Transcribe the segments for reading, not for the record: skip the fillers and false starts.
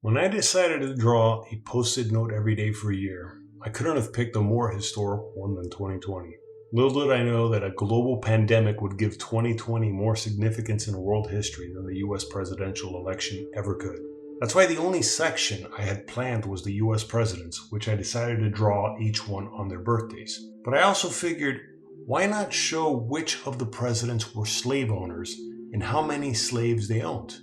When I decided to draw a post-it note every day for a year, I couldn't have picked a more historic one than 2020. Little did I know that a global pandemic would give 2020 more significance in world history than the US presidential election ever could. That's why the only section I had planned was the US presidents, which I decided to draw each one on their birthdays. But I also figured, why not show which of the presidents were slave owners and how many slaves they owned?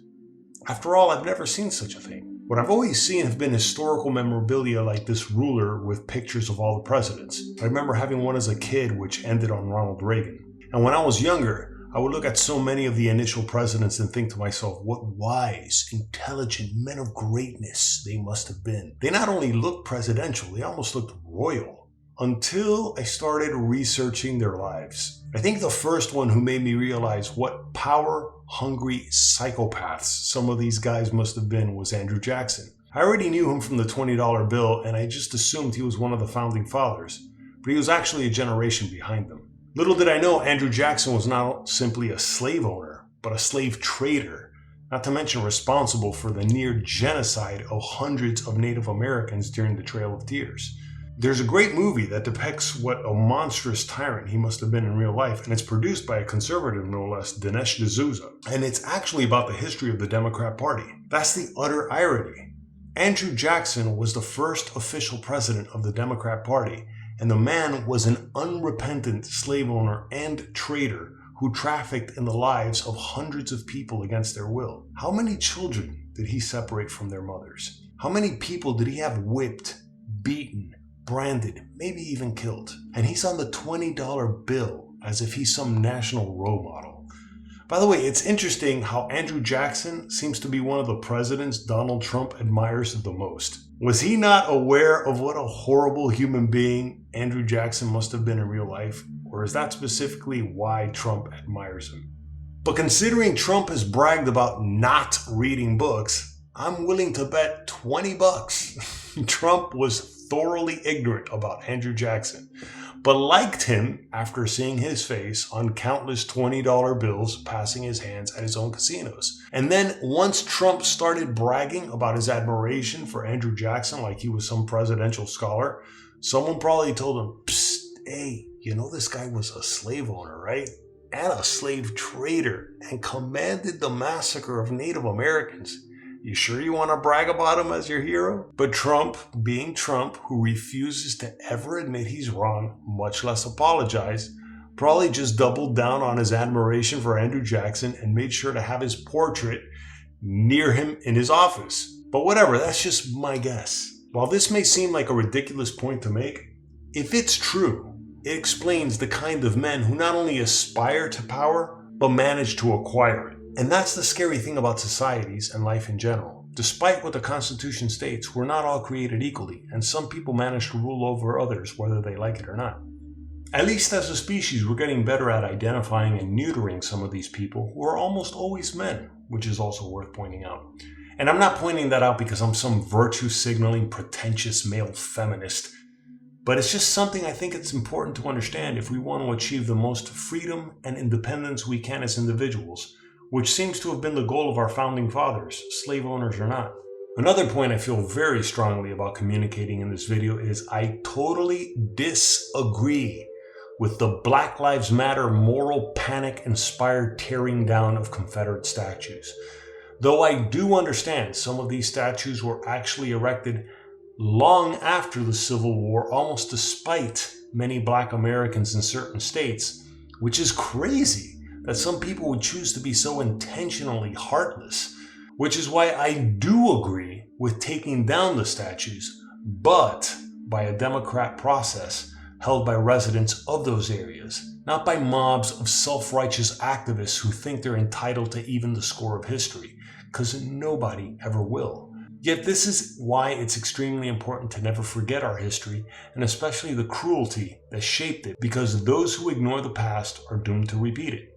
After all, I've never seen such a thing. What I've always seen have been historical memorabilia like this ruler with pictures of all the presidents. I remember having one as a kid which ended on Ronald Reagan. And when I was younger, I would look at so many of the initial presidents and think to myself, what wise, intelligent men of greatness they must have been. They not only looked presidential, they almost looked royal. Until I started researching their lives. I think the first one who made me realize what power-hungry psychopaths some of these guys must have been was Andrew Jackson. I already knew him from the $20 bill, and I just assumed he was one of the founding fathers, but he was actually a generation behind them. Little did I know Andrew Jackson was not simply a slave owner, but a slave trader, not to mention responsible for the near genocide of hundreds of Native Americans during the Trail of Tears. There's a great movie that depicts what a monstrous tyrant he must have been in real life, and it's produced by a conservative, no less, Dinesh D'Souza. And it's actually about the history of the Democrat Party. That's the utter irony. Andrew Jackson was the first official president of the Democrat Party, and the man was an unrepentant slave owner and trader who trafficked in the lives of hundreds of people against their will. How many children did he separate from their mothers? How many people did he have whipped, beaten, branded, maybe even killed? And he's on the $20 bill as if he's some national role model. By the way, it's interesting how Andrew Jackson seems to be one of the presidents Donald Trump admires the most. Was he not aware of what a horrible human being Andrew Jackson must have been in real life? Or is that specifically why Trump admires him? But considering Trump has bragged about not reading books, I'm willing to bet $20 Trump was thoroughly ignorant about Andrew Jackson, but liked him after seeing his face on countless $20 bills passing his hands at his own casinos. And then once Trump started bragging about his admiration for Andrew Jackson like he was some presidential scholar, someone probably told him, "Psst, hey, you know this guy was a slave owner, right? And a slave trader, and commanded the massacre of Native Americans. You sure you want to brag about him as your hero?" But Trump, being Trump, who refuses to ever admit he's wrong, much less apologize, probably just doubled down on his admiration for Andrew Jackson and made sure to have his portrait near him in his office. But whatever, that's just my guess. While this may seem like a ridiculous point to make, if it's true, it explains the kind of men who not only aspire to power, but manage to acquire it. And that's the scary thing about societies and life in general. Despite what the Constitution states, we're not all created equally, and some people manage to rule over others whether they like it or not. At least as a species, we're getting better at identifying and neutering some of these people who are almost always men, which is also worth pointing out. And I'm not pointing that out because I'm some virtue-signaling, pretentious male feminist, but it's just something I think it's important to understand if we want to achieve the most freedom and independence we can as individuals, which seems to have been the goal of our founding fathers, slave owners or not. Another point I feel very strongly about communicating in this video is I totally disagree with the Black Lives Matter moral panic-inspired tearing down of Confederate statues. Though I do understand some of these statues were actually erected long after the Civil War, almost despite many Black Americans in certain states, which is crazy that some people would choose to be so intentionally heartless, which is why I do agree with taking down the statues, but by a democratic process held by residents of those areas, not by mobs of self-righteous activists who think they're entitled to even the score of history, because nobody ever will. Yet this is why it's extremely important to never forget our history, and especially the cruelty that shaped it, because those who ignore the past are doomed to repeat it.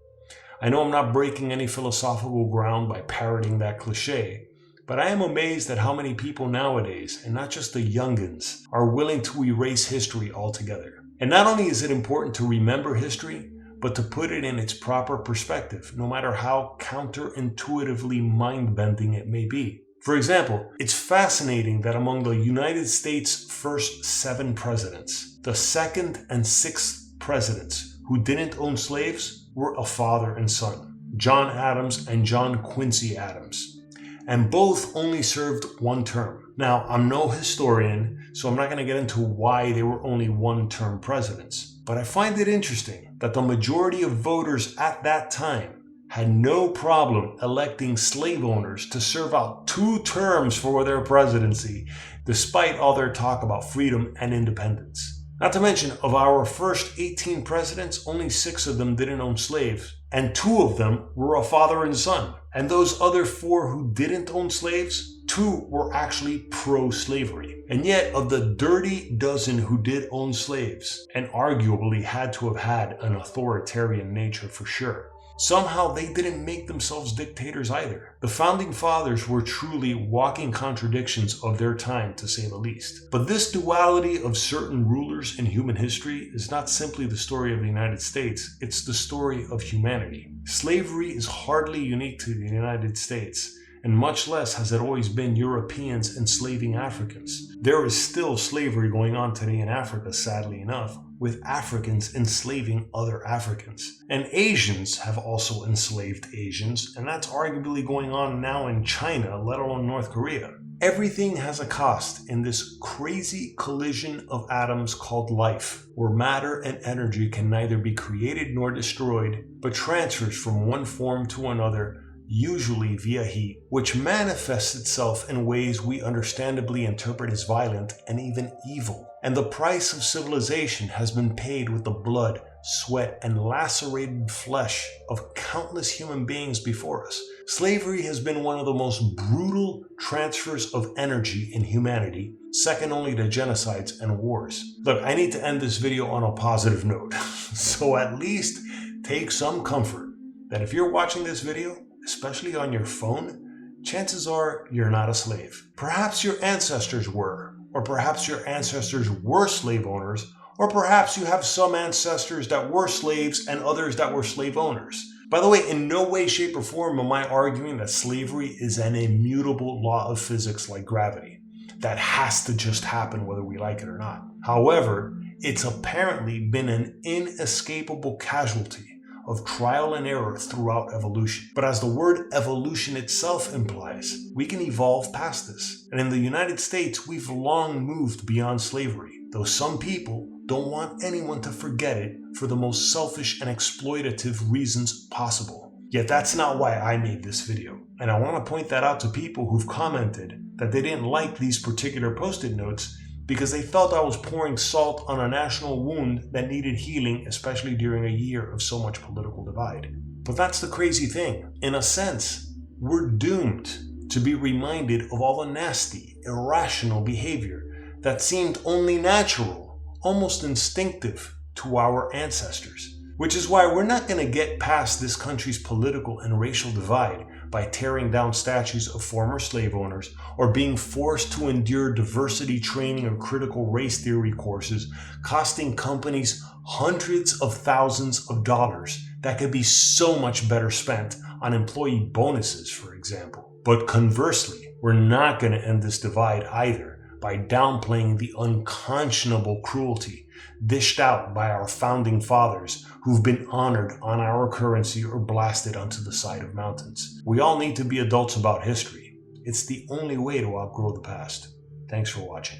I know I'm not breaking any philosophical ground by parroting that cliche, but I am amazed at how many people nowadays, and not just the youngins, are willing to erase history altogether. And not only is it important to remember history, but to put it in its proper perspective, no matter how counterintuitively mind-bending it may be. For example, it's fascinating that among the United States' first 7 presidents, the second and sixth presidents who didn't own slaves were a father and son, John Adams and John Quincy Adams. And both only served 1 term. Now, I'm no historian, so I'm not going to get into why they were only 1-term presidents. But I find it interesting that the majority of voters at that time had no problem electing slave owners to serve out 2 terms for their presidency, despite all their talk about freedom and independence. Not to mention, of our first 18 presidents, only 6 of them didn't own slaves, and 2 of them were a father and son. And those other 4 who didn't own slaves, 2 were actually pro-slavery. And yet, of the dirty dozen who did own slaves, and arguably had to have had an authoritarian nature for sure, somehow they didn't make themselves dictators either. The founding fathers were truly walking contradictions of their time, to say the least. But this duality of certain rulers in human history is not simply the story of the United States, it's the story of humanity. Slavery is hardly unique to the United States, and much less has it always been Europeans enslaving Africans. There is still slavery going on today in Africa, sadly enough, with Africans enslaving other Africans. And Asians have also enslaved Asians, and that's arguably going on now in China, let alone North Korea. Everything has a cost in this crazy collision of atoms called life, where matter and energy can neither be created nor destroyed, but transfers from one form to another, usually via heat, which manifests itself in ways we understandably interpret as violent and even evil. And the price of civilization has been paid with the blood, sweat, and lacerated flesh of countless human beings before us. Slavery has been one of the most brutal transfers of energy in humanity, second only to genocides and wars. Look, I need to end this video on a positive note, so at least take some comfort that if you're watching this video, especially on your phone, chances are you're not a slave. Perhaps your ancestors were, or perhaps your ancestors were slave owners, or perhaps you have some ancestors that were slaves and others that were slave owners. By the way, in no way, shape, or form am I arguing that slavery is an immutable law of physics like gravity that has to just happen whether we like it or not. However, it's apparently been an inescapable casualty of trial and error throughout evolution. But as the word evolution itself implies, we can evolve past this. And in the United States, we've long moved beyond slavery, though some people don't want anyone to forget it for the most selfish and exploitative reasons possible. Yet that's not why I made this video. And I want to point that out to people who've commented that they didn't like these particular post-it notes because they felt I was pouring salt on a national wound that needed healing, especially during a year of so much political divide. But that's the crazy thing. In a sense, we're doomed to be reminded of all the nasty, irrational behavior that seemed only natural, almost instinctive to our ancestors. Which is why we're not going to get past this country's political and racial divide by tearing down statues of former slave owners or being forced to endure diversity training or critical race theory courses costing companies hundreds of thousands of dollars that could be so much better spent on employee bonuses, for example. But conversely, we're not going to end this divide either by downplaying the unconscionable cruelty dished out by our founding fathers who've been honored on our currency or blasted onto the side of mountains. We all need to be adults about history. It's the only way to outgrow the past. Thanks for watching.